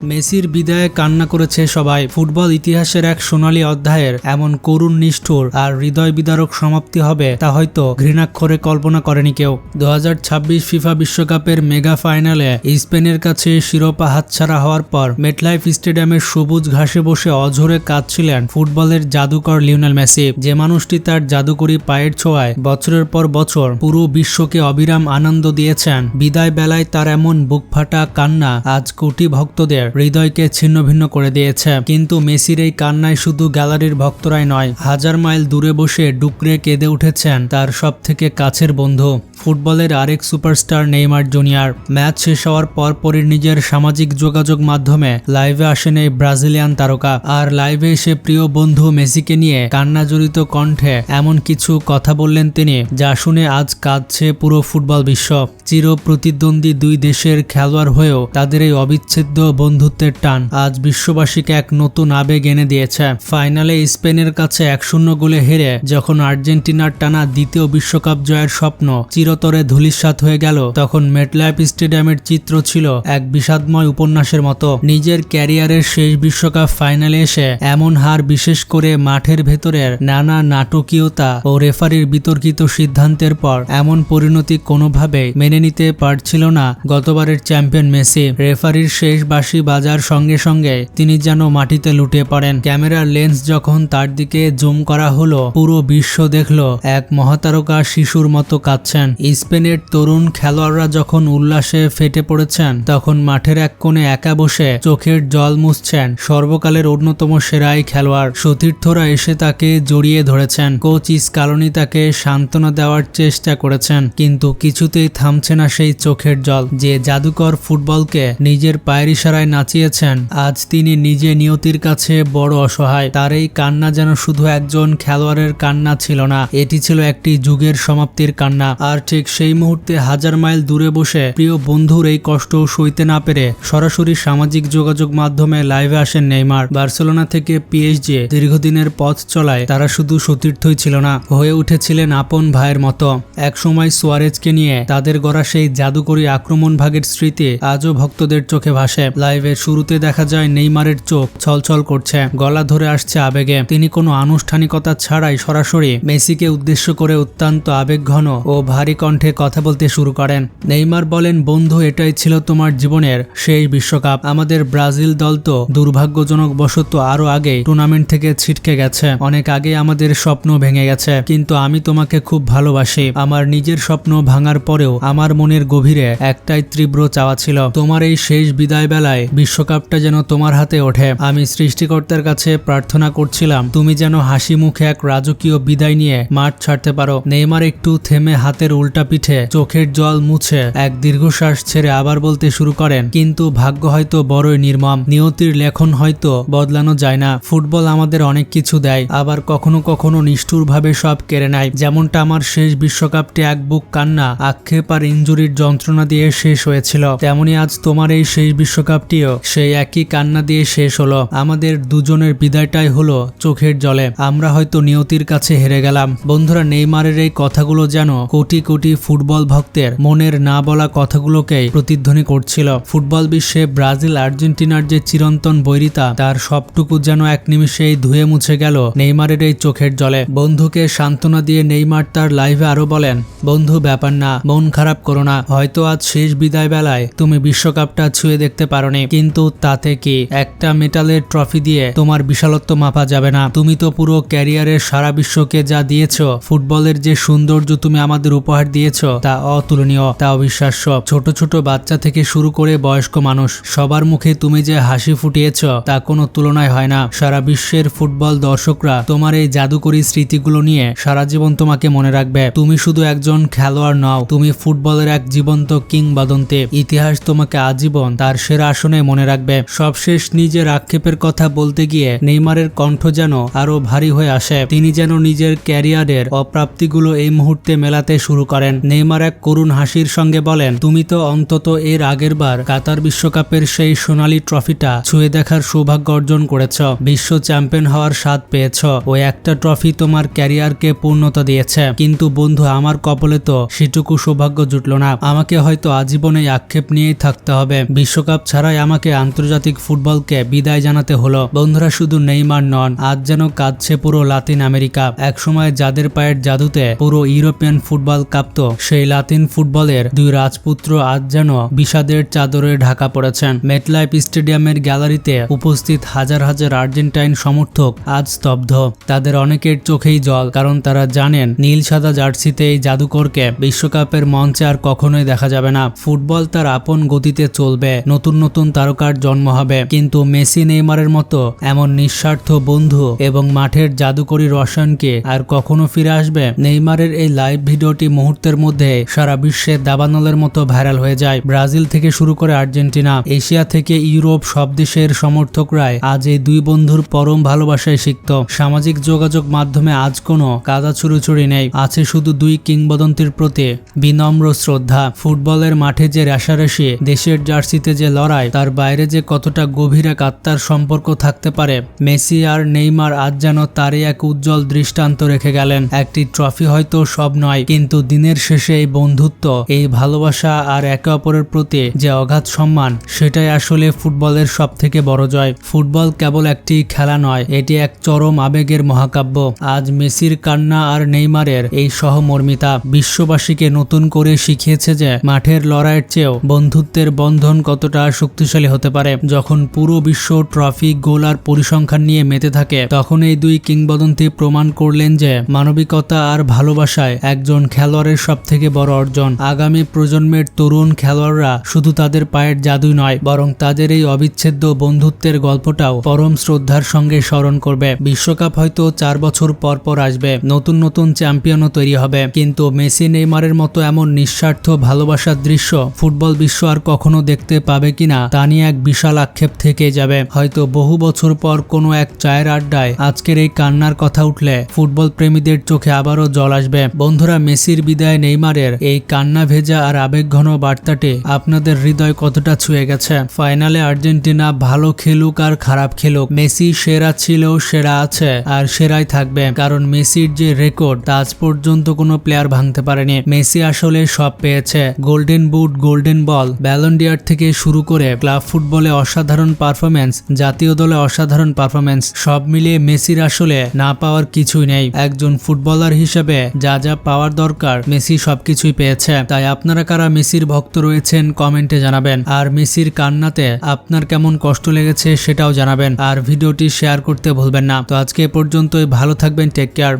মেসির বিদায়ে কান্না করেছে সবাই। ফুটবল ইতিহাসের এক সোনালী অধ্যায়ের এমন করুণ, নিষ্ঠুর আর হৃদয় বিদারক সমাপ্তি হবে তা হয়তো ঘৃণাক্ষরে কল্পনা করেনি কেউ। 2026 ফিফা বিশ্বকাপের মেগা ফাইনালে স্পেনের কাছে শিরোপা হাতছাড়া হওয়ার পর মেটলাইফ স্টেডিয়ামের সবুজ ঘাসে বসে অঝরে কাঁদছিলেন ফুটবলের জাদুকর লিওনেল মেসি। যে মানুষটি তার জাদুকরী পায়ের ছোঁয়ায় বছরের পর বছর পুরো বিশ্বকে অবিরাম আনন্দ দিয়েছেন, বিদায় বেলায় তার এমন বুকফাটা কান্না আজ কোটি ভক্তদের হৃদয়কে ছিন্ন ভিন্ন করে দিয়েছে। কিন্তু মেসির এই কান্নায় শুধু গ্যালারির ভক্তরাই নয়, হাজার মাইল দূরে বসে ডুকরে কেঁদে উঠেছেন তার সব থেকে কাছের বন্ধু, ফুটবলের আরেক সুপারস্টার নেইমার জুনিয়র। ম্যাচ শেষ হওয়ার পরপরই নিজের সামাজিক যোগাযোগ মাধ্যমে লাইভে আসেন এই ব্রাজিলিয়ান তারকা। আর লাইভে এসে প্রিয় বন্ধু মেসিকে নিয়ে কান্না জড়িত কণ্ঠে এমন কিছু কথা বললেন তিনি, যা শুনে আজ কাঁদছে পুরো ফুটবল বিশ্ব। চির প্রতিদ্বন্দ্বী দুই দেশের খেলোয়াড় হয়েও তাদের এই অবিচ্ছেদ্য বন্ধুত্বের টান আজ বিশ্ববাসীকে এক নতুন আবেগ এনে দিয়েছে। ফাইনালে স্পেনের কাছে 1-0 গোলে হেরে যখন আর্জেন্টিনার টানা দ্বিতীয় বিশ্বকাপ জয়ের স্বপ্ন চিরতরে ধূলিসাৎ হয়ে গেল, তখন মেটলাইফ স্টেডিয়ামের চিত্র ছিল এক বিষাদময় উপন্যাসের মতো। নিজের ক্যারিয়ারের শেষ বিশ্বকাপ ফাইনালে এসে এমন হার, বিশেষ করে মাঠের ভেতরের নানা নাটকীয়তা ও রেফারির বিতর্কিত সিদ্ধান্তের পর এমন পরিণতি কোনোভাবেই মেনে নিতে পারছিল না গতবারের চ্যাম্পিয়ন মেসি। রেফারির শেষ বাঁশি বাজার সঙ্গে সঙ্গে তিনি যেন মাটিতে লুটিয়ে পড়েন। ক্যামেরার লেন্স যখন তার দিকে জুম করা হলো, পুরো বিশ্ব দেখলো এক মহাতারকা শিশুর মতো কাঁদছেন। স্পেনের তরুণ খেলোয়াড়রা যখন উল্লাসে ফেটে পড়েছেন, তখন মাঠের এক কোণে একা বসে চোখের জল মুছছেন সর্বকালের অন্যতম সেরাই খেলোয়াড়। সতীর্থরা এসে তাকে জড়িয়ে ধরেছেন, কোচ স্কালোনি তাকে সান্ত্বনা দেওয়ার চেষ্টা করেছেন, কিন্তু কিছুতেই থামছে না সেই চোখের জল। যে জাদুকর ফুটবলকে নিজের পায়ের ইশারায় নাচিয়েছেন, আজ তিনি নিজে নিয়তির কাছে বড় অসহায়। তার এই কান্না যেন শুধু একজন খেলোয়াড়ের কান্না ছিল না, এটি ছিল একটি যুগের সমাপ্তির কান্না। আর ঠিক সেই মুহূর্তে হাজার মাইল দূরে বসে প্রিয় বন্ধুর এই কষ্ট সইতে না পেরে সরাসরি সামাজিক যোগাযোগ মাধ্যমে লাইভে আসেন নেইমার। বার্সেলোনা থেকে পিএসজি দীর্ঘদিনের পথ চলায় তারা শুধু সতীর্থই ছিল না, হয়ে উঠেছিলেন আপন ভাইয়ের মতো। একসময় সুয়ারেজকে নিয়ে তাদের গড়া সেই জাদুকরী আক্রমণ ভাগের স্মৃতি আজও ভক্তদের চোখে ভাসে। লাইভের শুরুতে দেখা যায় নেইমারের চোখ ছলছল করছে, গলা ধরে আসছে আবেগে। তিনি কোনো আনুষ্ঠানিকতা ছাড়াই সরাসরি মেসিকে উদ্দেশ্য করে অত্যন্ত আবেগঘন ও ভারী কণ্ঠে কথা বলতে শুরু করেন। নেইমার বলেন, বন্ধু, এটাই ছিল তোমার জীবনের শেষ বিশ্বকাপ। আমাদের ব্রাজিল দল তো দুর্ভাগ্যজনক বশত আরো আগে টুর্নামেন্ট থেকে ছিটকে গেছে, অনেক আগে আমাদের স্বপ্ন ভেঙে গেছে, কিন্তু আমি তোমাকে খুব ভালোবাসি। আমার নিজের স্বপ্ন ভাঙার পরেও আমার মনের গভীরে একটাই তীব্র চাওয়া ছিল, তোমার এই শেষ বিদায় বেলায় বিশ্বকাপটা যেন তোমার হাতে ওঠে। আমি সৃষ্টিকর্তার কাছে প্রার্থনা করছিলাম তুমি যেন হাসি মুখে এক রাজকীয় বিদায় নিয়ে মাঠ ছাড়তে পারো। নেইমার একটু থেমে হাতের উল্টা পিঠে চোখের জল মুছে এক দীর্ঘশ্বাস ছেড়ে আবার বলতে শুরু করেন, কিন্তু ভাগ্য হয়তো বড়ই নির্মম, নিয়তির লেখন হয়তো বদলানো যায় না। ফুটবল আমাদের অনেক কিছু দেয়, আবার কখনো কখনো নিষ্ঠুরভাবে সব কেড়ে নেয়। যেমনটা আমার শেষ বিশ্বকাপটি এক বুক কান্না, আক্ষেপ আর ইনজুরির যন্ত্রণা দিয়ে শেষ হয়েছিল, তেমনি আজ তোমার এই শেষ বিশ্বকাপটিও সেই একই কান্না দিয়ে শেষ হলো। আমাদের দুজনের বিদায়টাই হলো চোখের জলে, আমরা হয়তো নিয়তির কাছে হেরে গেলাম। বন্ধুরা, নেইমারের এই কথাগুলো যেন কোটি কোটি ফুটবল ভক্তের মনের না বলা কথাগুলোকেই প্রতিধ্বনি করছিল। ফুটবল বিশ্বে ব্রাজিল আর্জেন্টিনার যে চিরন্তন বৈরিতা, তার সবটুকু যেন এক নিমিষেই ধুয়ে মুছে গেল নেইমারের এই চোখের জলে। বন্ধুকে সান্ত্বনা দিয়ে নেইমার তার লাইভে আরো বলেন, বন্ধু, ব্যাপার না, মন খারাপ করো না, হয়তো আজ শেষ বিদায় বেলায় তুমি বিশ্বকাপটা ছুঁয়ে দেখতে পারোনি, কিন্তু তাতে কি, একটা মেটালের ট্রফি দিয়ে তোমার বিশালত্ব মাপা যাবে না। তুমি তো পুরো ক্যারিয়ারের সারা বিশ্বকে যা দিয়েছো, ফুটবলের যে সৌন্দর্য তুমি আমাদের উপহার দিয়েছো, তা অতুলনীয়, তা অবিশ্বাস্য। ছোট ছোট বাচ্চা থেকে শুরু করে বয়স্ক মানুষ, সবার মুখে তুমি যে হাসি ফুটিয়েছ, তা কোনো তুলনায় হয় না। সারা বিশ্বের ফুটবল দর্শকরা তোমার এই জাদুকরী স্মৃতিগুলো নিয়ে সারা জীবন তোমাকে মনে রাখবে। তুমি শুধু একজন খেলোয়াড় নও, তুমি ফুটবলের এক জীবন্ত কিংবদন্তি। ইতিহাস তোমাকে আজীবন তার সেরা আসনে মনে রাখবে। সবশেষ নিজের আক্ষেপের কথা বলতে গিয়ে নেইমারের কণ্ঠ যেন আরো ভারী হয়ে আসে। তিনি যেন নিজের ক্যারিয়ারের অপ্রাপ্তিগুলো এই মুহূর্তে মেলাতে শুরু করেন। নেইমার এক করুণ হাসির সঙ্গে বলেন, তুমি তো অন্তত এর আগের বার কাতার বিশ্বকাপের সেই সোনালী ট্রফিটা ছুঁয়ে দেখার সৌভাগ্য অর্জন করেছ, বিশ্ব চ্যাম্পিয়ন হওয়ার স্বাদ পেয়েছ। ওই একটা ট্রফি তোমার ক্যারিয়ারকে পূর্ণতা দিয়েছে, কিন্তু বন্ধু, আমার কপালে তো সেটুকু সৌভাগ্য জুটল না। আমাকে হয়তো আজীবন এই আক্ষেপ নিয়েই থাকতে হবে। বিশ্বকাপ ছাড়াই আমাকে আন্তর্জাতিক ফুটবলকে বিদায় জানাতে হলো। বন্ধুরা, শুধু নেইমার নন, আজ যেন কাঁদছে পুরো লাতিন আমেরিকা। একসময় যাদের পায়ের জাদুতে পুরো ইউরোপিয়ান ফুটবল কাঁপত, সেই লাতিন ফুটবলের দুই রাজপুত্র আজ যেন বিষাদের চাদরে ঢাকা পড়েছেন। মেটলাইফ স্টেডিয়ামের গ্যালারিতে উপস্থিত হাজার হাজার আর্জেন্টাইন সমর্থক আজ স্তব্ধ। তাদের অনেকের চোখেই জল, কারণ তারা জানেন নীল সাদা জার্সিতে এই জাদুকরকে বিশ্বকাপের মঞ্চে আর কখনোই দেখা যাবে না। ফুটবল তার আপন গতিতে চলবে, নতুন নতুন তারকার জন্ম হবে, কিন্তু মেসি নেইমারের মতো এমন নিঃস্বার্থ বন্ধু এবং মাঠের জাদুকরী রসায়নকে আর কখনো ফিরে আসবে? নেইমারের এই লাইভ ভিডিওটি মুহূর্তের মধ্যে সারা বিশ্বে দাবানলের মতো ভাইরাল হয়ে যায়। ব্রাজিল থেকে শুরু করে আর্জেন্টিনা, এশিয়া থেকে ইউরোপ, সব দেশের সমর্থকরাই আজ এই দুই বন্ধুর পরম ভালোবাসায় সিক্ত। সামাজিক যোগাযোগ মাধ্যমে আজ কোনো কাদা ছুড়োছুড়ি নেই, আছে শুধু দুই কিংবদন্তির প্রতি বিনম্র শ্রদ্ধা। ফুটবলের মাঠে যে রেশারেশি, দেশের জার্সিতে যে লড়াই, তার বাইরে যে কতটা গভীর এক আত্মার সম্পর্ক থাকতে পারে। মেসি আর নেইমার আজ যেন তারই এক উজ্জ্বল দৃষ্টান্ত রেখে গেলেন। একটি ট্রফি হয়তো সব নয়, কিন্তু দিনের শেষে এই বন্ধুত্ব, এই ভালোবাসা আর একে অপরের প্রতি যে অগাধ সম্মান, সেটাই আসলে ফুটবলের সব থেকে বড় জয়। ফুটবল কেবল একটি খেলা নয়, এটি এক চরম আবেগের মহাকাব্য। আজ মেসির কান্না আর নেইমারের এই সহমর্মিতা বিশ্ববাসীকে নতুন করে শিখিয়েছে যে মাঠের লড়াইয়ের চেয়েও বন্ধুত্বের বন্ধন কতটা শক্তিশালী হতে পারে। যখন পুরো বিশ্ব ট্রফি, গোল আর পরিসংখ্যান নিয়ে মেতে থাকে, তখন এই দুই কিংবদন্তি প্রমাণ করলেন যে মানবিকতা আর ভালোবাসায় একজন খেলোয়াড়ের সব থেকে বড় অর্জন। আগামী প্রজন্মের তরুণ খেলোয়াড়রা শুধু তাদের পায়ের জাদুই নয়, বরং তাদের এই অবিচ্ছেদ্য বন্ধুত্বের গল্পটাও পরম শ্রদ্ধার সঙ্গে স্মরণ করবে। বিশ্বকাপ হয়তো 4 বছর পর পর আসবে, নতুন নতুন চ্যাম্পিয়নও তৈরি হবে, কিন্তু মেসি নেইমারের মতো এমন নিঃস্বার্থ ভালোবাসার দৃশ্য ফুটবল বিশ্ব আর কখনো দেখতে পাবে কিনা তা নিয়ে এক বিশাল আক্ষেপ থেকে যাবে। হয়তো বহু বছর পর কোনো এক চায়ের আড্ডায় আজকের এই কান্নার কথা উঠলে ফুটবল প্রেমীদের চোখে আবারও জল আসবে। বন্ধুরা, মেসির বিদায়, নেইমারের এই কান্না ভেজা আর আবেগঘন বার্তাটি আপনাদের হৃদয় কতটা ছুঁয়ে গেছে? ফাইনালে আর্জেন্টিনা ভালো খেলুক আর খারাপ খেলুক, মেসি সেরা ছিল, সেরা আছে আর সেরাই থাকবে, কারণ মেসির যে রেকর্ড তা আজ পর্যন্ত কোনো প্লেয়ার ভাঙতে পারেনি। মেসি আসলে সব পেয়েছে, golden boot, golden ball, Ballon d'Or থেকে শুরু করে ক্লাব ফুটবলে অসাধারণ পারফরমেন্স, জাতীয় দলে অসাধারণ পারফরমেন্স, সব মিলিয়ে মেসির আসলে না পাওয়ার কিছুই নেই। একজন ফুটবলার হিসেবে যা যা পাওয়ার দরকার মেসি সবকিছুই পেয়েছে। তাই আপনারা কারা মেসির ভক্ত রয়েছেন কমেন্টে জানাবেন, আর মেসির কান্নাতে আপনার কেমন কষ্ট লেগেছে সেটাও জানাবেন, আর ভিডিওটি শেয়ার করতে ভুলবেন না। তো আজকে এ পর্যন্তই, ভালো থাকবেন, টেক কেয়ার।